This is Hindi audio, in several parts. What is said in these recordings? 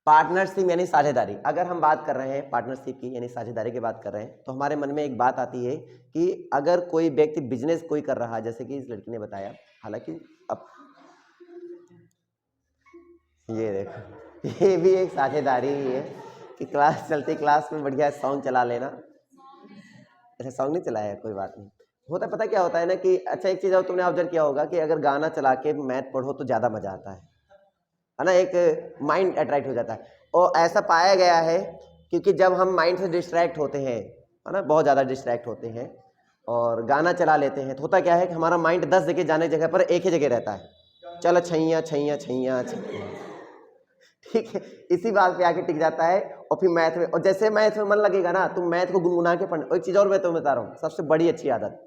पार्टनरशिप यानी साझेदारी। अगर हम बात कर रहे हैं पार्टनरशिप की यानी साझेदारी की बात कर रहे हैं तो हमारे मन में एक बात आती है कि अगर कोई व्यक्ति बिजनेस कोई कर रहा है, जैसे कि इस लड़की ने बताया, हालांकि अब ये देखो ये भी एक साझेदारी ही है कि क्लास चलती क्लास में बढ़िया सॉन्ग चला लेना। ऐसा सॉन्ग नहीं चलाया, कोई बात नहीं। होता पता क्या होता है ना कि अच्छा एक चीज़ और तुमने ऑब्जर्व किया होगा कि अगर गाना चला के मैथ पढ़ो तो ज़्यादा मजा आता है ना, एक माइंड अट्रैक्ट हो जाता है। और ऐसा पाया गया है क्योंकि जब हम माइंड से डिस्ट्रैक्ट होते हैं, है ना, बहुत ज़्यादा डिस्ट्रैक्ट होते हैं और गाना चला लेते हैं तो होता क्या है कि हमारा माइंड 10 जगह जाने की जगह पर एक ही जगह रहता है, चलो छैया छैया छैया छैया, ठीक है, इसी बात पे आके टिक जाता है। और फिर मैथ में, और जैसे मैथ में मन लगेगा ना तुम मैथ को गुनगुना के पढ़ना। एक चीज़ और मैं तुम्हें बता रहा हूँ, सबसे बड़ी अच्छी आदत,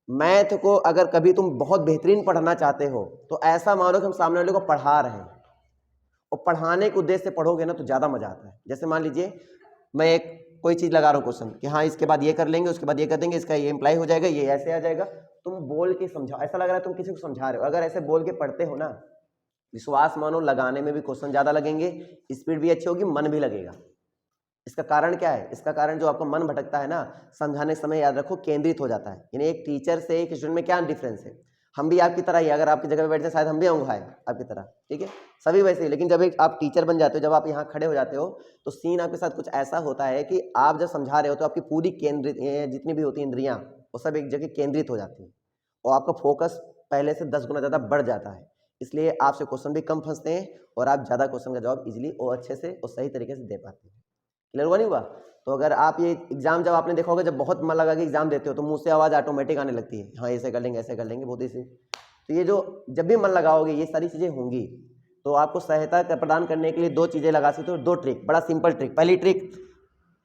मैथ को अगर कभी तुम बहुत बेहतरीन पढ़ना चाहते हो तो ऐसा मानो कि हम सामने वाले को पढ़ा रहे हैं और पढ़ाने के उद्देश्य से पढ़ोगे ना तो ज़्यादा मजा आता है। जैसे मान लीजिए मैं एक कोई चीज़ लगा रहा हूँ क्वेश्चन कि हाँ इसके बाद ये कर लेंगे, उसके बाद ये कर देंगे, इसका ये इम्प्लाई हो जाएगा, ये ऐसे आ जाएगा, तुम बोल के समझाओ, ऐसा लग रहा है तुम किसी को समझा रहे हो। अगर ऐसे बोल के पढ़ते हो ना, विश्वास मानो लगाने में भी क्वेश्चन ज़्यादा लगेंगे, स्पीड भी अच्छी होगी, मन भी लगेगा। इसका कारण क्या है? इसका कारण जो आपका मन भटकता है ना, समझाने समय याद रखो केंद्रित हो जाता है। यानी एक टीचर से एक स्टूडेंट में क्या डिफरेंस है? हम भी आपकी तरह ही, अगर आपकी जगह पे बैठते शायद हम भी आऊँगा आपकी तरह, ठीक है, सभी वैसे ही। लेकिन जब एक आप टीचर बन जाते हो, जब आप यहाँ खड़े हो जाते हो तो सीन आपके साथ कुछ ऐसा होता है कि आप जब समझा रहे हो तो आपकी पूरी केंद्रित जितनी भी होती हैं इंद्रियाँ वो सब एक जगह केंद्रित हो जाती हैं और आपका फोकस पहले से 10 गुना ज़्यादा बढ़ जाता है। इसलिए आपसे क्वेश्चन भी कम फंसते हैं और आप ज़्यादा क्वेश्चन का जवाब इजीली और अच्छे से और सही तरीके से दे पाते हैं। क्लियर हुआ नहीं हुआ? तो अगर आप ये एग्जाम जब आपने देखा होगा, जब बहुत मन लगा के एग्जाम देते हो तो मुंह से आवाज़ ऑटोमेटिक आने लगती है, हाँ ऐसे कर लेंगे, ऐसे कर लेंगे, बहुत ही। तो ये जो जब भी मन लगाओगे ये सारी चीज़ें होंगी। तो आपको सहायता प्रदान करने के लिए 2 चीज़ें लगा सकते हो, 2 ट्रिक, बड़ा सिंपल ट्रिक। पहली ट्रिक,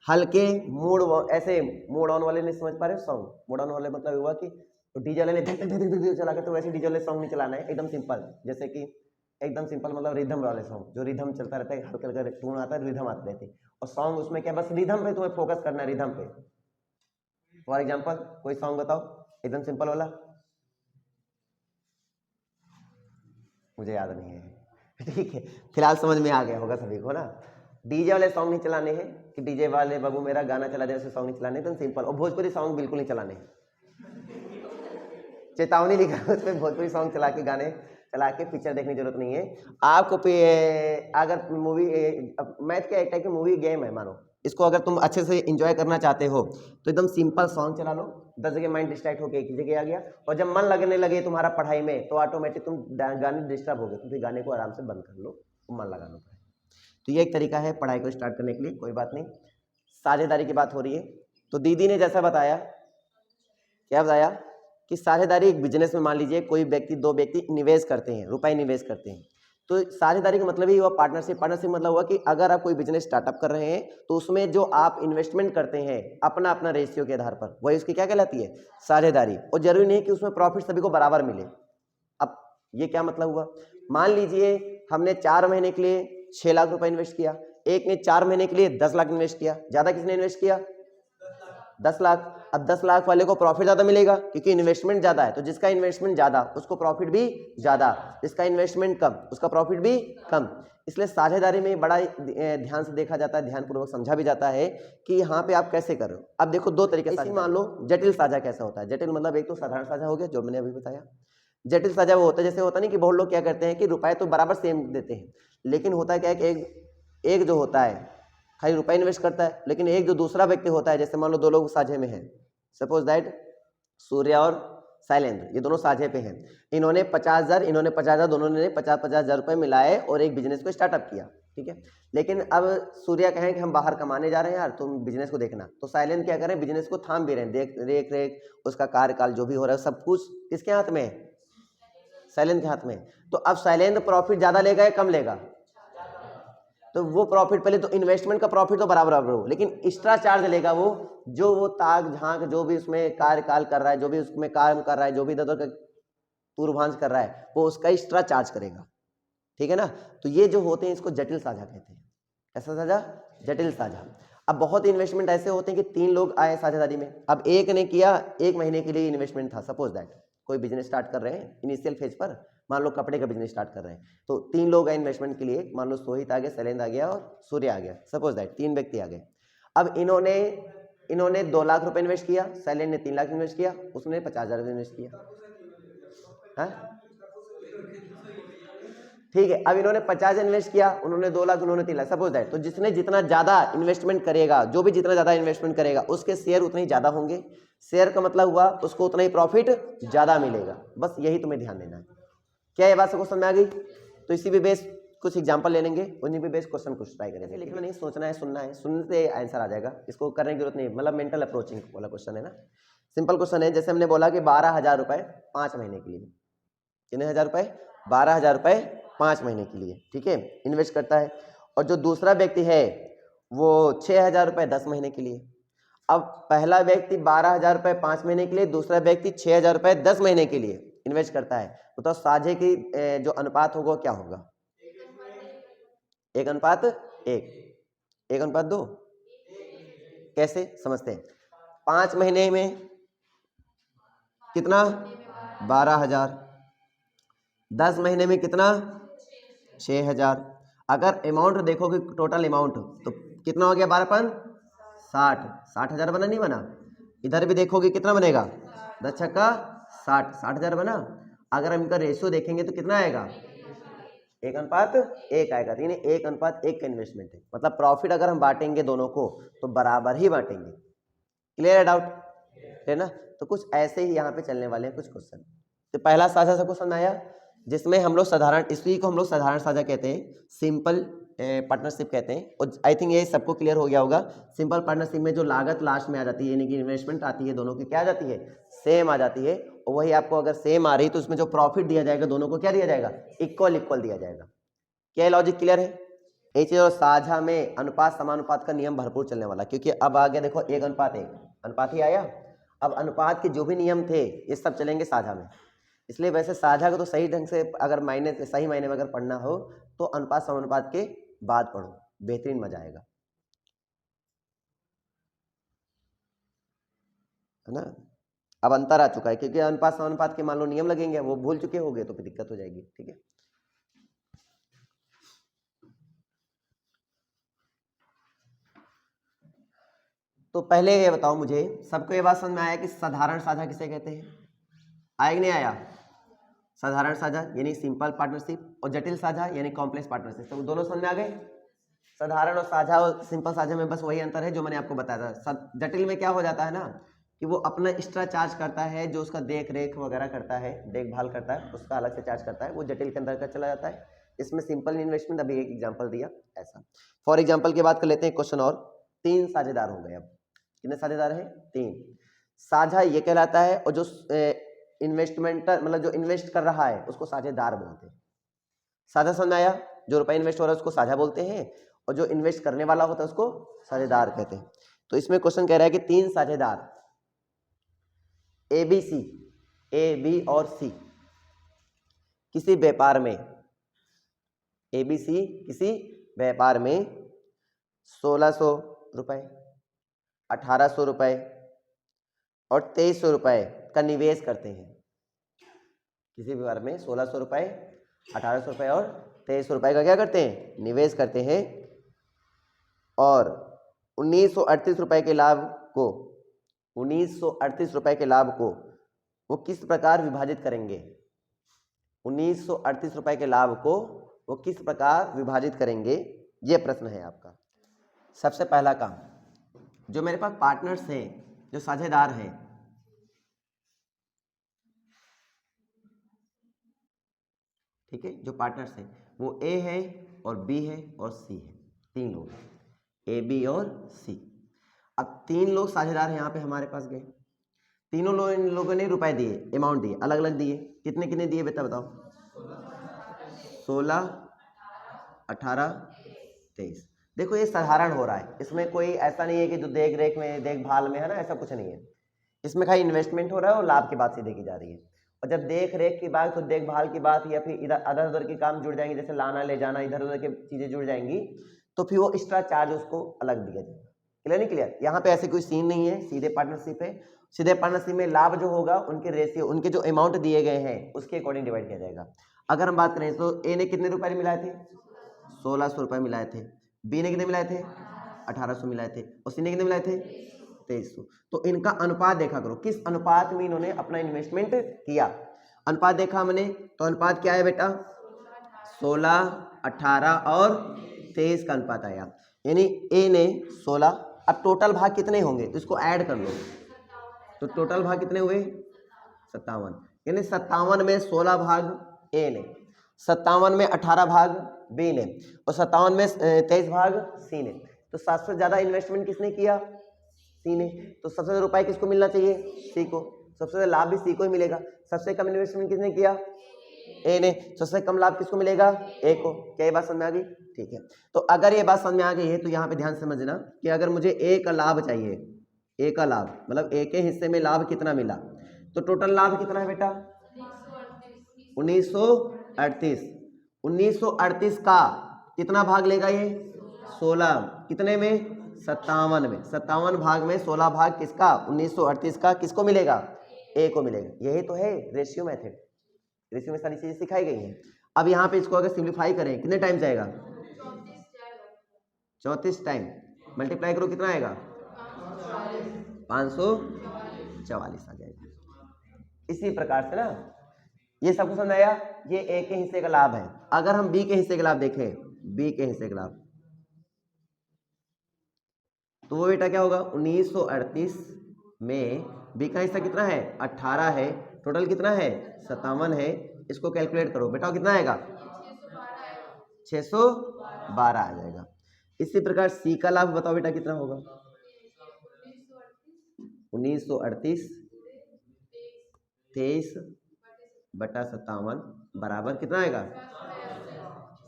हल्के मूड, ऐसे मूड ऑन वाले नहीं समझ पा रहे हो सॉन्ग? मूड ऑन वाले मतलब हुआ कि डीजे वाले ने धक धक धक धक चला के, तो वैसे डीजे वाले सॉन्ग नहीं चलाना है, एकदम सिंपल। जैसे कि एकदम सिंपल मतलब रिदम वाले सॉन्ग, जो रिदम चलता रहता है, हल्का हल्का टून आता है, रिदम आती रहती है। और सॉन्ग उसमें क्या, बस रिदम पे तुम्हें फोकस करना है, रिदम पे। फॉर एग्जाम्पल कोई सॉन्ग बताओ एकदम सिंपल वाला, मुझे याद नहीं है ठीक है, फिलहाल समझ में आ गया होगा सभी को ना। डीजे वाले सॉन्ग नहीं चलाने हैं कि डीजे वाले बाबू मेरा गाना चला दे, ऐसे सॉन्ग नहीं चलाने, एकदम सिंपल। और भोजपुरी सॉन्ग बिल्कुल नहीं चलाने हैं, चेतावनी लिखा है उसमें, भोजपुरी सॉन्ग चला के गाने चला के पिक्चर देखने की जरूरत नहीं है आपको। अगर मूवी, मैथ का एक टाइप की मूवी गेम है मानो, इसको अगर तुम अच्छे से एंजॉय करना चाहते हो तो एकदम सिंपल सॉन्ग चला लो, 10 जगह माइंड डिस्ट्रैक्ट होकर एक ही जगह आ गया। और जब मन लगने लगे तुम्हारा पढ़ाई में तो ऑटोमेटिक तुम गाने डिस्टर्ब हो गए, तो फिर गाने को आराम से बंद कर लो, तो मन लगाना पड़ेगा। तो ये एक तरीका है पढ़ाई को स्टार्ट करने के लिए। कोई बात नहीं, साझेदारी की बात हो रही है तो दीदी ने जैसा बताया, क्या बताया कि साझेदारी एक बिजनेस में, मान लीजिए कोई व्यक्ति, 2 व्यक्ति निवेश करते हैं, रुपए निवेश करते हैं, तो साझेदारी का मतलब ही हुआ पार्टनरशिप। पार्टनरशिप मतलब हुआ कि अगर आप कोई बिजनेस स्टार्टअप कर रहे हैं तो उसमें जो आप इन्वेस्टमेंट करते हैं अपना अपना रेशियो के आधार पर, वही उसकी क्या कहलाती है, साझेदारी। और जरूरी नहीं है कि उसमें प्रॉफिट सभी को बराबर मिले। अब ये क्या मतलब हुआ, मान लीजिए हमने 4 महीने के लिए 6 लाख रुपए इन्वेस्ट किया, एक ने 4 महीने के लिए 10 लाख इन्वेस्ट किया, ज्यादा किसने इन्वेस्ट किया, 10 लाख। अब 10 लाख वाले को प्रॉफिट ज्यादा मिलेगा क्योंकि इन्वेस्टमेंट ज्यादा है, तो जिसका इन्वेस्टमेंट ज्यादा उसको प्रॉफिट भी ज्यादा, जिसका इन्वेस्टमेंट कम उसका प्रॉफिट भी कम। इसलिए साझेदारी में बड़ा ध्यान से देखा जाता है, ध्यानपूर्वक समझा भी जाता है कि यहाँ पे आप कैसे कर रहे हो। अब देखो 2 तरीके से, मान लो जटिल साझा कैसा होता है। जटिल मतलब एक तो साधारण साझा हो गया जो मैंने अभी बताया। जटिल साझा वो होता है, जैसे होता नहीं कि बहुत लोग क्या करते हैं कि रुपए तो बराबर सेम देते हैं, लेकिन होता क्या है कि एक जो होता है खाली रुपए इन्वेस्ट करता है, लेकिन एक जो दूसरा व्यक्ति होता है, जैसे मान लो 2 लोग साझे में हैं, सपोज दैट सूर्या और शैलेंद्र, ये दोनों साझे पे हैं, इन्होंने 50,000, इन्होंने 50,000, दोनों ने 50,000 रुपए मिलाए और एक बिजनेस को स्टार्टअप किया, ठीक है। लेकिन अब सूर्या कहें कि हम बाहर कमाने जा रहे हैं यार, तुम बिजनेस को देखना, तो शैलेंद्र क्या करें, बिजनेस को थाम भी रहे हैं, देख रेख उसका कार्यकाल जो भी हो रहा है सब कुछ किसके हाथ में है, शैलेंद्र के हाथ में। तो अब शैलेंद्र प्रॉफिट ज्यादा लेगा या कम लेगा, तो वो प्रॉफिट पहले तो इन्वेस्टमेंट का प्रॉफिट तो बराबर हो, लेकिन एक्स्ट्रा चार्ज लेगा वो, जो वो ताक झांक जो भी उसमें कार्यकाल कर रहा है, जो भी उसमें काम कर रहा है, जो भी इधर उधर पूर्वांश कर रहा है, वो उसका एक्स्ट्रा चार्ज करेगा, ठीक है ना। तो ये जो होते हैं इसको जटिल साझा कहते हैं। ऐसा साझा, जटिल साझा। अब बहुत इन्वेस्टमेंट ऐसे होते हैं कि 3 लोग आए साझेदारी में, अब एक ने किया 1 महीने के लिए इन्वेस्टमेंट था, सपोज दैट कोई बिजनेस स्टार्ट कर रहे हैं इनिशियल फेज पर, मान लो कपड़े का बिजनेस स्टार्ट कर रहे हैं, तो 3 लोग हैं इन्वेस्टमेंट के लिए, मान लो सोहित आ गया, शैलेंद्र आ गया और सूर्य आ गया, सपोज दैट 3 व्यक्ति आ गए। अब इन्होंने 2 लाख रुपए इन्वेस्ट किया, शैलेंद्र ने 3 लाख इन्वेस्ट किया, उसने 50,000 इन्वेस्ट किया, हाँ ठीक है। अब इन्होंने 50 इन्वेस्ट किया, उन्होंने 2 लाख, उन्होंने 3 लाख, सपोज दैट। तो जिसने जितना ज्यादा इन्वेस्टमेंट करेगा, जो भी जितना ज्यादा इन्वेस्टमेंट करेगा उसके शेयर उतने ही ज्यादा होंगे। शेयर का मतलब हुआ उसको उतना ही प्रॉफिट ज्यादा मिलेगा। बस यही तुम्हें ध्यान देना है। क्या ये बात सबको समझ में आ गई? तो इसी पे बेस कुछ एग्जांपल ले लेंगे, उन्हीं पे बेस क्वेश्चन कुछ ट्राई करेंगे। लिखना नहीं, सोचना है, सुनना है, सुनने से आंसर आ जाएगा, इसको करने की जरूरत नहीं, मतलब मेंटल अप्रोचिंग वाला क्वेश्चन है ना। सिंपल क्वेश्चन है, जैसे हमने बोला कि 12,000 रुपए 5 महीने के लिए, कितने हजार रुपए? 12,000 रुपए 5 महीने के लिए, ठीक है, इन्वेस्ट करता है। और जो दूसरा व्यक्ति है वो 6,000 रुपए 10 महीने के लिए। अब पहला व्यक्ति 12,000 रुपए 5 महीने के लिए, दूसरा व्यक्ति 6,000 रुपए 10 महीने के लिए इन्वेस्ट करता है। तो साझे की जो अनुपात होगा क्या होगा? 1:1, 1:2। कैसे समझते हैं? 5 महीने में कितना? 12,000। 10 महीने में कितना? 6,000। अगर अमाउंट देखोगे टोटल अमाउंट तो कितना हो गया? 12×5 60,000 बना, नहीं बना? इधर भी देखोगे कितना बनेगा? 10 छक्का 60,000 बना। अगर हम इनका रेशियो देखेंगे तो कितना आएगा? 1:1 आएगा। यानी 1:1 का इन्वेस्टमेंट है, मतलब प्रॉफिट अगर हम बांटेंगे दोनों को तो बराबर ही बांटेंगे। क्लियर है? डाउट है ना? तो कुछ ऐसे ही यहाँ पे चलने वाले हैं कुछ क्वेश्चन। तो पहला साझा सबको समझ आया, जिसमें हम लोग साधारण, इसी को हम लोग साधारण साझा कहते हैं, सिंपल पार्टनरशिप कहते हैं। और आई थिंक ये सबको क्लियर हो गया होगा। सिंपल पार्टनरशिप में जो लागत लास्ट में आ जाती है, यानी कि इन्वेस्टमेंट आती है दोनों की, क्या आ जाती है? सेम आ जाती है। और वही आपको अगर सेम आ रही तो उसमें जो प्रॉफिट दिया जाएगा दोनों को क्या दिया जाएगा? इक्वल दिया जाएगा। क्या लॉजिक क्लियर है? एक चीज और, साझा में अनुपात समानुपात का नियम भरपूर चलने वाला, क्योंकि अब आगे देखो 1:1 अनुपात ही आया। अब अनुपात के जो भी नियम थे ये सब चलेंगे साझा में। इसलिए वैसे साझा को तो सही ढंग से अगर सही मायने में अगर पढ़ना हो तो अनुपात समानुपात के बाद पढ़ो, बेहतरीन मजा आएगा, है ना। अब अंतर आ चुका है, क्योंकि अनुपात समानुपात के मान लो नियम लगेंगे, वो भूल चुके होंगे तो फिर दिक्कत हो जाएगी, ठीक है। तो पहले ये बताओ मुझे, सबको ये बात समझ में आया कि साधारण साझा किसे कहते हैं? आया कि नहीं आया? साधारण साझा यानी सिंपल पार्टनरशिप, और जटिल साझा यानी कॉम्प्लेक्स पार्टनरशिप, तो दोनों समझ में आ गए। साधारण और साझा और सिंपल साझा में बस वही अंतर है जो मैंने आपको बताया था। जटिल में क्या हो जाता है ना कि वो अपना एक्स्ट्रा चार्ज करता है, जो उसका देख रेख वगैरह करता है, देखभाल करता है, उसका अलग से चार्ज करता है, वो जटिल के अंदर का चला जाता है। इसमें सिंपल इन्वेस्टमेंट, अभी एक एग्जांपल दिया ऐसा। फॉर एग्जांपल की बात कर लेते हैं, क्वेश्चन और 3 साझेदार हो गए। अब कितने साझेदार हैं? 3। साझा ये कहलाता है, और जो इन्वेस्टमेंट मतलब जो इन्वेस्ट कर रहा है उसको साझेदार बोलते हैं। साझा समझ आया? जो रुपया इन्वेस्ट हो रहा है उसको साझा बोलते हैं, और जो इन्वेस्ट करने वाला होता है उसको साझेदार कहते हैं। तो इसमें क्वेश्चन कह रहा है कि 3 साझेदार ABC, ए बी और सी किसी व्यापार में, ABC किसी व्यापार में 1,600 रुपए, 1,800 रुपए और 2,300 रुपए का निवेश करते हैं। किसी व्यापार में 1,600 रुपए, 1,800 रुपए और 2,300 रुपए का क्या करते हैं? निवेश करते हैं। और 1,938 रुपए के लाभ को, 1,938 रुपए के लाभ को वो किस प्रकार विभाजित करेंगे? 1,938 रुपए के लाभ को वो किस प्रकार विभाजित करेंगे, ये प्रश्न है आपका। सबसे पहला काम, जो मेरे पास पार्टनर्स हैं, जो साझेदार हैं, ठीक है, जो पार्टनर्स हैं वो ए है और बी है और सी है। 3 लोग, ए बी और सी। अब 3 लोग साझेदार यहाँ पे हमारे पास गए, तीनों लोगों ने रुपए दिए, अमाउंट दिए, अलग अलग दिए। कितने कितने दिए बेटा बताओ? 16, 18, 23। देखो ये साधारण हो रहा है, इसमें कोई ऐसा नहीं है कि जो देख रेख में देखभाल में है ना, ऐसा कुछ नहीं है। इसमें खाली इन्वेस्टमेंट हो रहा है और लाभ की बात सीधे की जा रही है। और जब देख रेख की बात, तो देखभाल की बात, या फिर इधर उधर के काम जुड़ जाएंगे, जैसे लाना ले जाना, इधर उधर की चीजें जुड़ जाएंगी, तो फिर वो एक्स्ट्रा चार्ज उसको अलग दिया जाएगा। क्लियर नहीं क्लियर? यहाँ पे ऐसे कोई सीन नहीं है, सीधे पार्टनरशिप है। सीधे पार्टनरशिप में लाभ जो होगा उनके रेशियो, उनके जो अमाउंट दिए गए हैं उसके अकॉर्डिंग डिवाइड किया जाएगा। अगर हम बात करें तो ए ने कितने रुपए मिलाए थे? 1600 रुपए मिलाए थे। बी ने कितने मिलाए थे? 1800 मिलाए थे। और सी ने कितने मिलाए थे? 2300। तो इनका अनुपात देखा करो, किस अनुपात में इन्होंने अपना इन्वेस्टमेंट किया। अनुपात देखा हमने, तो अनुपात क्या है बेटा? 16, 18 और 23 का अनुपात आया। यानी ए ने 16, अब टोटल भाग कितने होंगे तो इसको ऐड कर लो, तो टोटल भाग कितने हुए? 57। यानी 57 में 16 भाग ए ने, 57 में 18 भाग बी ने, और 57 में 23 भाग सी ने। तो सबसे ज्यादा इन्वेस्टमेंट किसने किया? सी ने। तो सबसे ज्यादा रुपए किसको मिलना चाहिए? सी को। सबसे ज्यादा लाभ भी सी को ही मिलेगा। सबसे कम इन्वेस्टमेंट किसने किया? ए ने। सबसे कम लाभ किसको मिलेगा? ए को। क्या ये बात समझ में आ गई? ठीक है। तो अगर ये बात समझ में आ गई है तो यहाँ पे ध्यान समझना कि अगर मुझे ए का लाभ चाहिए, ए का लाभ मतलब ए के हिस्से में लाभ कितना मिला, तो टोटल लाभ कितना है बेटा? 1938। 1938 का कितना भाग लेगा ये? 16। कितने में? 57 में। 57 भाग में 16 भाग किसका? 1938 का किसको मिलेगा? ए को मिलेगा। यही तो है रेशियो मेथड। रेशियो में सारी चीजें सिखाई गई हैं। अब यहाँ पे इसको अगर सिंप्लीफाई करें कितने टाइम जाएगा? 34 टाइम। मल्टीप्लाई करो कितना आएगा? 544 आ जाएगा। इसी प्रकार से ना ये सब समझ आया। ये ए के हिस्से का लाभ है। अगर हम बी के हिस्से का लाभ देखें, बी के हिस्से का लाभ, तो वो बेटा क्या होगा? 1938 में बी का हिस्सा कितना है? 18 है। टोटल कितना है? 57 है। इसको कैलकुलेट करो बेटा, कितना आएगा? 612 आ जाएगा। इसी प्रकार सी का लाभ बताओ बेटा कितना होगा? 1938 23 बटा 57 बराबर कितना आएगा?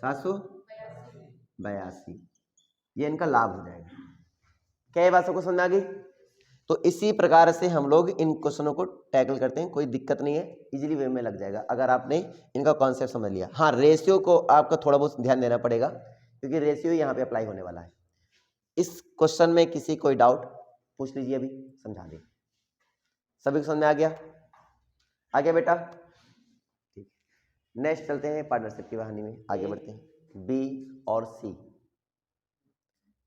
782। ये इनका लाभ हो जाएगा। क्या ये बात सबको समझ आ गई? तो इसी प्रकार से हम लोग इन क्वेश्चनों को टैकल करते हैं। कोई दिक्कत नहीं है, इजीली वे में लग जाएगा अगर आपने इनका कॉन्सेप्ट समझ लिया। हाँ, रेशियो को आपका थोड़ा बहुत ध्यान देना पड़ेगा क्योंकि रेशियो यहाँ पे अप्लाई होने वाला है। इस क्वेश्चन में किसी कोई डाउट पूछ लीजिए, अभी समझा दें। सभी को समझ में आ गया? आ गया बेटा? ठीक। नेक्स्ट चलते हैं पार्टनरशिप की कहानी में, आगे बढ़ते हैं। बी और सी,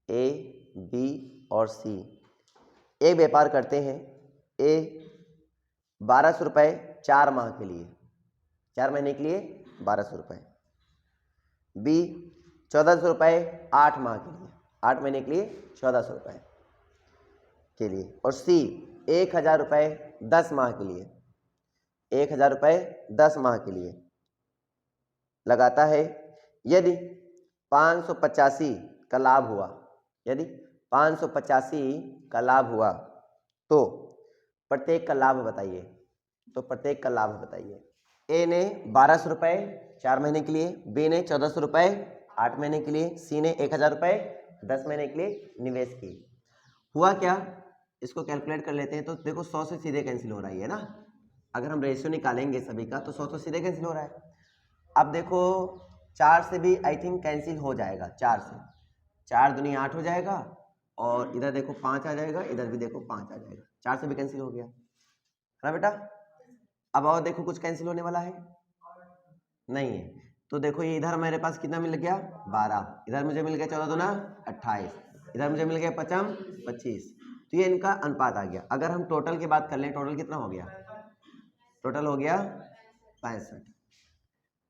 ए बी और सी एक व्यापार करते हैं। ए 1200 रुपये 4 माह के लिए, 4 महीने के लिए 1200 रुपये। बी 1400 रुपये 8 माह के लिए, 8 महीने के लिए 1400 रुपये के लिए। और सी 1000 रुपये 10 माह के लिए, 1000 रुपये 10 माह के लिए लगाता है। यदि 585 का लाभ हुआ, यदि 585 का लाभ हुआ तो प्रत्येक का लाभ बताइए। तो प्रत्येक का लाभ बताइए। ए ने 1200 रुपये 4 महीने के लिए, बी ने 1400 रुपये 8 महीने के लिए, सी ने 1000 रुपये 10 महीने के लिए निवेश किए। हुआ क्या? इसको कैलकुलेट कर लेते हैं। तो देखो 100 से सीधे कैंसिल हो रहा है ना। अगर हम रेशियो निकालेंगे सभी का तो 100 से सीधे कैंसिल हो रहा है। अब देखो 4 से भी आई थिंक कैंसिल हो जाएगा। 4 से 4 दूनी 8 हो जाएगा, और इधर देखो 5 आ जाएगा, इधर भी देखो 5 आ जाएगा। 4 से भी कैंसिल हो गया है ना बेटा। अब और देखो कुछ कैंसिल होने वाला है नहीं है। तो देखो ये इधर मेरे पास कितना मिल गया? 12। इधर मुझे मिल गया 14 दूना 28, इधर मुझे मिल गया 55 25। तो ये इनका अनुपात आ गया। अगर हम टोटल की बात कर लें, टोटल कितना हो गया? टोटल हो गया 65।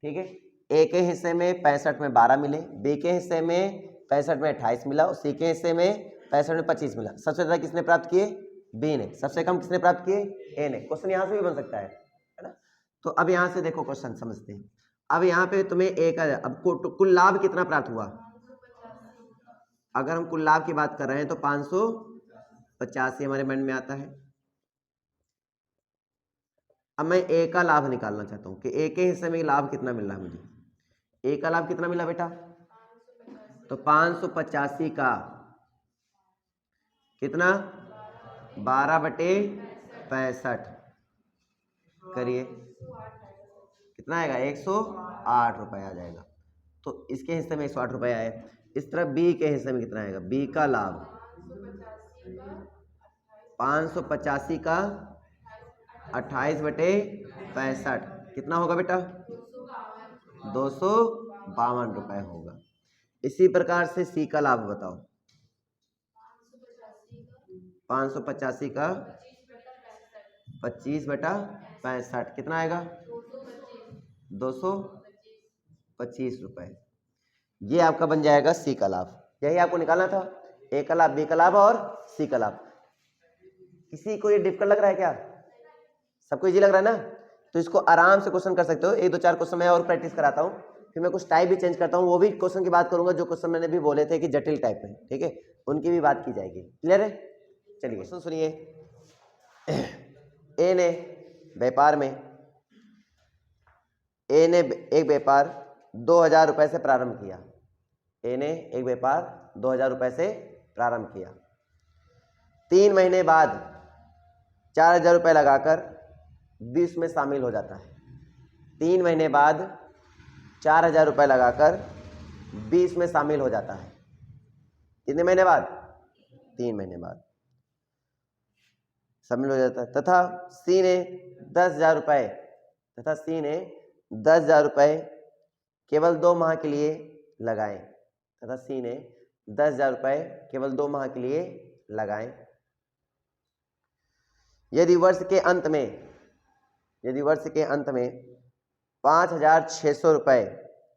ठीक है। ए के हिस्से में 65 में 12 मिले, बी के हिस्से में 65 में 28 मिला, और सी के हिस्से में 65 में 25 मिला। सबसे ज्यादा किसने प्राप्त किए? बी ने। सबसे कम किसने प्राप्त किए? ए ने। क्वेश्चन यहाँ से भी बन सकता है ना। तो अब यहाँ से देखो क्वेश्चन समझते हैं। अब यहाँ पे तुम्हें ए का अब कुल लाभ कितना प्राप्त हुआ? अगर हम कुल लाभ की बात कर रहे हैं तो 585 हमारे मन में आता है। अब मैं ए का लाभ निकालना चाहता हूँ कि ए के हिस्से में लाभ कितना मिल रहा है मुझे। ए का लाभ कितना मिला बेटा? तो 585 का कितना? 12/65 करिए, कितना आएगा? 108 रुपये आ जाएगा। तो इसके हिस्से में 108 रुपये आए। इस तरफ बी के हिस्से में कितना आएगा? बी का लाभ 585 का 28/65 कितना होगा बेटा? ₹252 होगा। इसी प्रकार से सी का लाभ बताओ। 585 का 25/65 कितना आएगा? ₹225। ये आपका बन जाएगा सी का लाभ। यही आपको निकालना था, ए का लाभ, बी का लाभ और सी का लाभ। किसी को ये डिफिकल्ट लग रहा है क्या? सबको इजी लग रहा है ना? तो इसको आराम से क्वेश्चन कर सकते हो। 1 2 4 क्वेश्चन मैं और प्रैक्टिस कराता हूँ, फिर मैं कुछ टाइप भी चेंज करता हूँ। वो भी क्वेश्चन की बात करूंगा जो क्वेश्चन मैंने भी बोले थे कि जटिल टाइप में, ठीक है, उनकी भी बात की जाएगी। क्लियर है? चलिए क्वेश्चन सुनिए। ए ने व्यापार में एक व्यापार 2000 रुपए से प्रारंभ किया। ए ने एक व्यापार 2000 रुपए से प्रारंभ किया। 3 महीने बाद 4000 रुपए लगाकर 20 में शामिल हो जाता है। 3 महीने बाद 4000 रुपए लगाकर 20 में शामिल हो जाता है। कितने महीने बाद? 3 महीने बाद शामिल हो जाता है। तथा सी ने 10,000 रुपए केवल 2 माह के लिए लगाए। तथा सी ने 10,000 रुपए केवल 2 माह के लिए लगाए। यदि वर्ष के अंत में 5,600 रुपए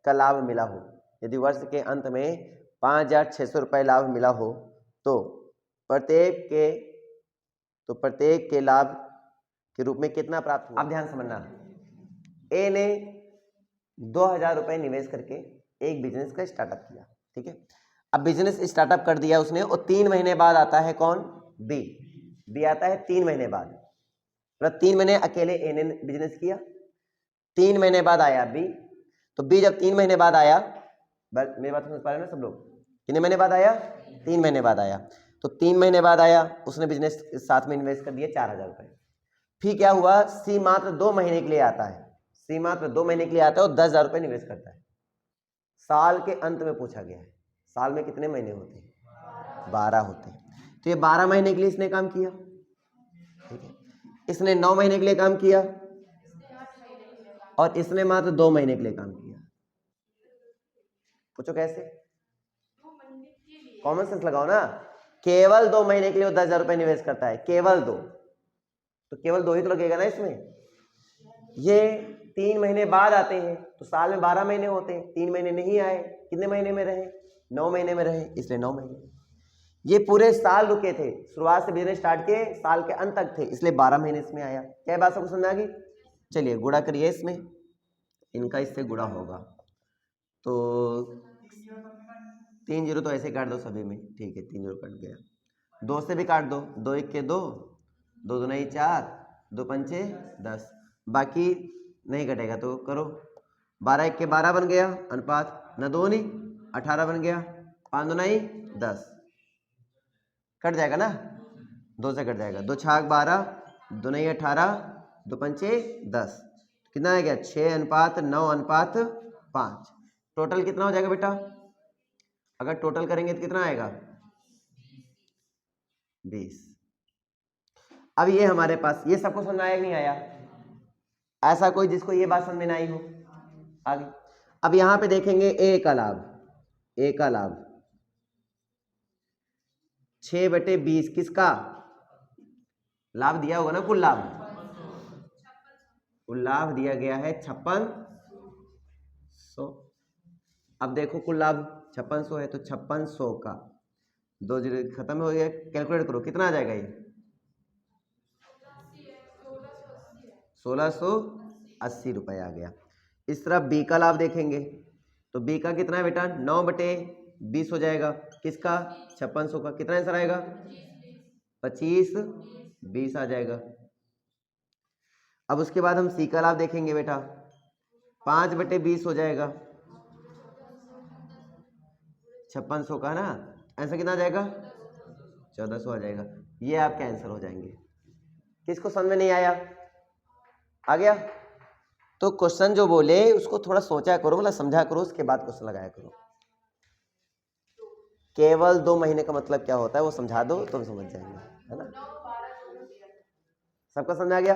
का लाभ मिला हो, यदि वर्ष के अंत में 5,600 रुपए लाभ मिला हो तो प्रत्येक के लाभ के रूप में कितना प्राप्त हुआ? आप ध्यान समझना। ए ने 2,000 रुपए निवेश करके एक बिजनेस का स्टार्टअप किया, ठीक है। अब बिजनेस स्टार्टअप कर दिया उसने, और 3 महीने बाद आता है कौन? बी आता है 3 महीने बाद। मतलब 3 महीने अकेले ए ने बिजनेस किया, 3 महीने बाद आया बी। तो बी जब 3 महीने बाद आया, मेरी बात समझ पा रहे हैं ना सब लोग? कितने महीने बाद आया? 3 महीने बाद आया। तो 3 महीने बाद आया, उसने बिजनेस के साथ में इन्वेस्ट कर दिए 4,000 रुपए। फिर क्या हुआ? सी मात्र 2 महीने के लिए आता है, और 10,000 रुपए निवेश करता है। साल के अंत में पूछा गया है, साल में कितने महीने होते हैं? 12 होते हैं। तो ये 12 महीने के लिए इसने काम किया, ठीक है। इसने 9 महीने के लिए काम किया और इसने मात्र 2 महीने के लिए काम किया। पूछो कैसे? कॉमन सेंस लगाओ ना। केवल 2 महीने के लिए वो 10,000 रुपए निवेश करता है, केवल 2। तो केवल 2 ही तो लगेगा ना इसमें। ये 3 महीने बाद आते हैं, तो साल में 12 महीने होते हैं। 3 महीने नहीं आए, कितने महीने में रहे? 9 महीने में रहे, इसलिए 9 महीने। ये पूरे साल रुके थे, शुरुआत से बिजनेस स्टार्ट किए साल के अंत तक थे, इसलिए 12 महीने इसमें आया। क्या बात सबको समझ आ गई? चलिए गुणा करिए, इसमें इनका इससे गुणा होगा तो 3 जीरो तो ऐसे काट दो सभी में, ठीक है। 3 जीरो कट गया, 2 से भी काट दो। 2 1 के 2, 2 2 नहीं 4, 2 पंचे 10, बाकी नहीं कटेगा तो करो। 12 1 के 12 बन गया अनुपात, न 2 नहीं 18 बन गया, 5 2 नहीं 10, कट जाएगा ना, 2 से कट जाएगा। 2 छाक 12, 2 नहीं 18, 2 पंचे 10, कितना आ गया? 6:9:5। टोटल कितना हो जाएगा बेटा? अगर टोटल करेंगे तो कितना आएगा? 20। अब ये हमारे पास, ये सबको समझ आया कि नहीं आया? ऐसा कोई जिसको ये बात समझ में ना आई हो? आगे अब यहां पे देखेंगे ए का लाभ 6/20 किसका लाभ दिया होगा ना? कुल लाभ दिया गया है 5600। अब देखो कुल लाभ 5600 है, तो 5600 का 2 जीरो खत्म हो गया, कैलकुलेट करो कितना आ जाएगा? ये 1680 रुपए आ गया। इस तरह बी का लाभ देखेंगे तो बी का कितना है बेटा? 9/20 हो जाएगा, किसका? 5600 का। कितना आंसर आएगा? 25/20 आ जाएगा। अब उसके बाद हम सी का लाभ देखेंगे बेटा, 5/20 हो जाएगा 5600 का ना, आंसर कितना आ जाएगा? 1400 आ जाएगा। ये आपके आंसर हो जाएंगे। किसको समझ में नहीं आया? आ गया? तो क्वेश्चन जो बोले उसको थोड़ा सोचा करो, मतलब समझा करो, उसके बाद क्वेश्चन लगाया करो। केवल 2 महीने का मतलब क्या होता है वो समझा दो, तुम समझ जाएंगे, है ना? सबका समझ आ गया?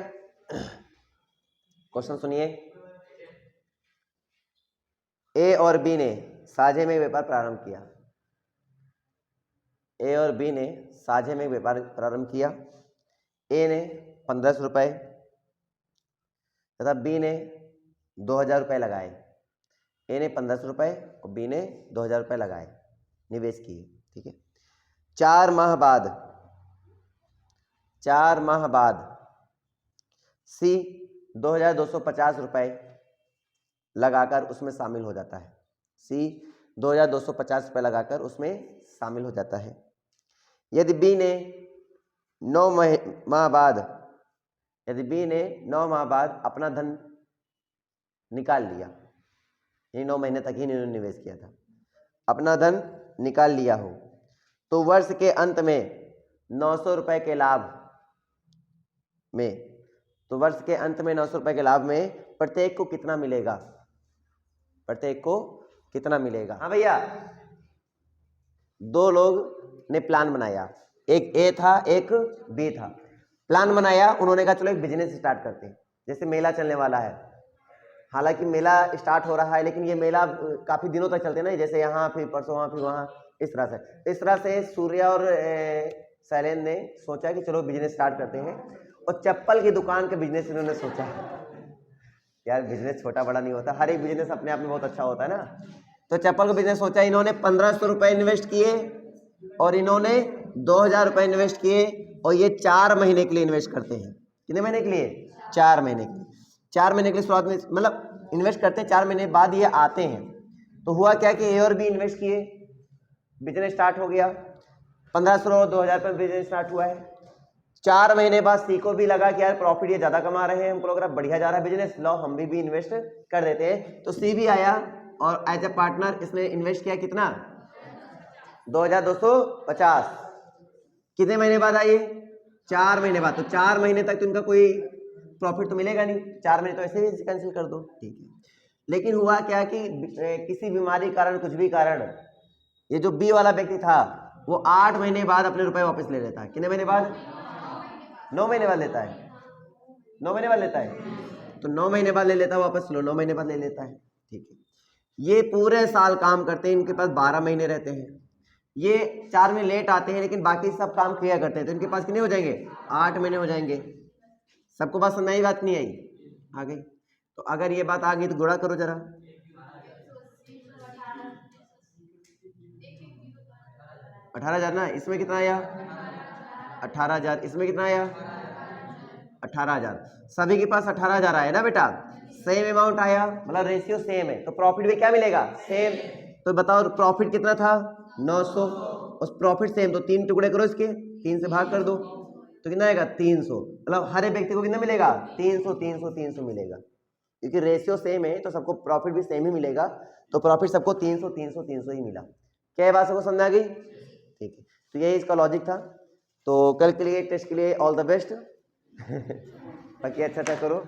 क्वेश्चन सुनिए। ए और बी ने साझे में व्यापार प्रारंभ किया। ए और बी ने साझे में व्यापार प्रारंभ किया। ए ने 1500 रुपये तथा बी ने 2000 रुपये लगाए। ए ने 1500 रुपये और बी ने 2000 रुपये लगाए, निवेश किए। ठीक है। 4 माह बाद सी 2250 रुपये लगाकर उसमें शामिल हो जाता है। सी 2250 रुपये लगाकर उसमें शामिल हो जाता है। यदि बी ने 9 माह बाद अपना धन निकाल लिया, ये 9 महीने तक ही इन्होंने निवेश किया था, अपना धन निकाल लिया हो, तो वर्ष के अंत में 900 रुपये के लाभ में प्रत्येक को कितना मिलेगा? हाँ भैया, 2 लोग ने प्लान बनाया, एक ए था एक बी था। प्लान बनाया, उन्होंने कहा चलो एक बिजनेस स्टार्ट करते हैं। जैसे मेला चलने वाला है, हालांकि मेला स्टार्ट हो रहा है लेकिन ये मेला काफ़ी दिनों तक चलते ना, जैसे यहाँ फिर परसों वहाँ फिर वहाँ, इस तरह से सूर्या और शैलेंद्र ने सोचा कि चलो बिजनेस स्टार्ट करते हैं। और चप्पल की दुकान का बिजनेस इन्होंने सोचा। यार बिजनेस छोटा बड़ा नहीं होता, हर एक बिजनेस अपने आप में बहुत अच्छा होता है ना। तो चप्पल का बिजनेस सोचा, इन्होंने 1500 रुपये इन्वेस्ट किए और इन्होंने 2000 रुपये इन्वेस्ट किए, और ये 4 महीने के लिए इन्वेस्ट करते हैं। कितने महीने के लिए? 4 महीने के लिए। 4 महीने के लिए शुरुआत में मतलब इन्वेस्ट करते हैं, 4 महीने बाद ये आते हैं। तो हुआ क्या कि ए और बी इन्वेस्ट किए, बिजनेस स्टार्ट हो गया, 1500 और 2000 रुपये बिजनेस स्टार्ट हुआ है। 4 महीने बाद सी को भी लगा कि यार प्रॉफिट ये ज़्यादा कमा रहे हैं, हमको लग रहा है बढ़िया जा रहा है बिजनेस, लो हम भी इन्वेस्ट कर देते हैं। तो सी भी आया और एज ए पार्टनर इसने इन्वेस्ट किया कितना? 2250। कितने महीने बाद आई? 4 महीने बाद। तो 4 महीने तक तो इनका कोई प्रॉफिट तो मिलेगा नहीं, 4 महीने तो ऐसे भी कैंसिल कर दो। ठीक है। लेकिन हुआ क्या कि किसी बीमारी कारण, कुछ भी कारण, ये जो बी वाला व्यक्ति था वो 8 महीने बाद अपने रुपए वापस ले लेता है। कितने महीने बाद? 9 महीने बाद लेता है। 9 महीने बाद लेता है, तो 9 महीने बाद ले लेता है वापस। लो 9 महीने बाद ले लेता है। ठीक है। ये पूरे साल काम करते हैं, इनके पास 12 महीने रहते हैं। ये 4 में लेट आते हैं लेकिन बाकी सब काम किया करते हैं, तो इनके पास कितने हो जाएंगे? 8 महीने हो जाएंगे। सबको बात समझ आई? बात नहीं आई? आ गई? तो अगर ये बात आ गई तो गुणा करो जरा। 18,000 ना, इसमें कितना आया? 18,000। इसमें कितना आया? 18,000। सभी के पास 18,000 आया ना बेटा, सेम अमाउंट आया, मतलब रेशियो सेम है, तो प्रॉफिट भी क्या मिलेगा? सेम। तो बताओ प्रॉफिट कितना था? 900। उस प्रॉफिट सेम, तो 3 टुकड़े करो इसके, 3 से भाग कर दो, तो कितना आएगा? 300। मतलब हर एक व्यक्ति को कितना मिलेगा? 300 300 300 मिलेगा, क्योंकि रेशियो सेम है तो सबको प्रॉफिट भी सेम ही मिलेगा। तो प्रॉफिट सबको 300 300 300 ही मिला। क्या बात सबको समझ आ गई? ठीक है। तो यही इसका लॉजिक था। तो कल के लिए टेस्ट के लिए ऑल द बेस्ट। बाकी अच्छा करो।